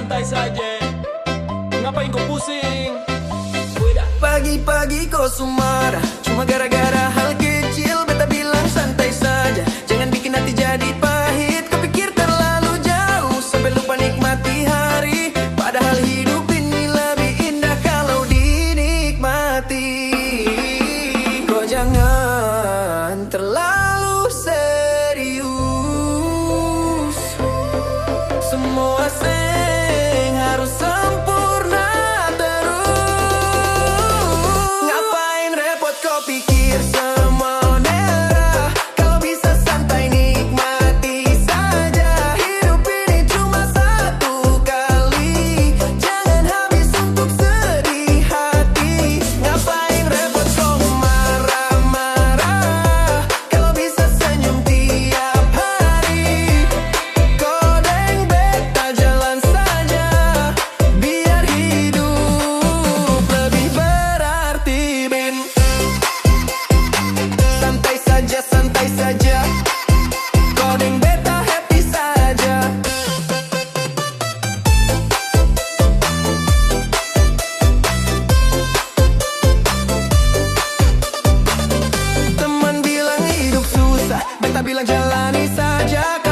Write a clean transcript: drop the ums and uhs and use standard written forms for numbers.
santai saja. Ngapain kau pusing? Pagi-pagi kau marah cuma gara-gara hal kecil. Beta bilang santai saja, jangan bikin hati jadi pahit. Kau pikir terlalu jauh sampai lupa nikmati hari. Padahal hidup ini lebih indah kalau dinikmati. Kau jangan terlalu serius. Semua harus sempurna terus. Ngapain repot kau pikir semua merah, kalau bisa santai nikmati saja. Hidup ini cuma satu kali, jangan habis untuk sedih hati. Ngapain repot kau marah-marah, kalau bisa senyum tiap hari. Kodeng beta jalan saja, biar hidup lebih berarti, Bin. Santai saja, santai saja, kodeng beta happy saja. Teman bilang hidup susah, beta bilang jalani saja.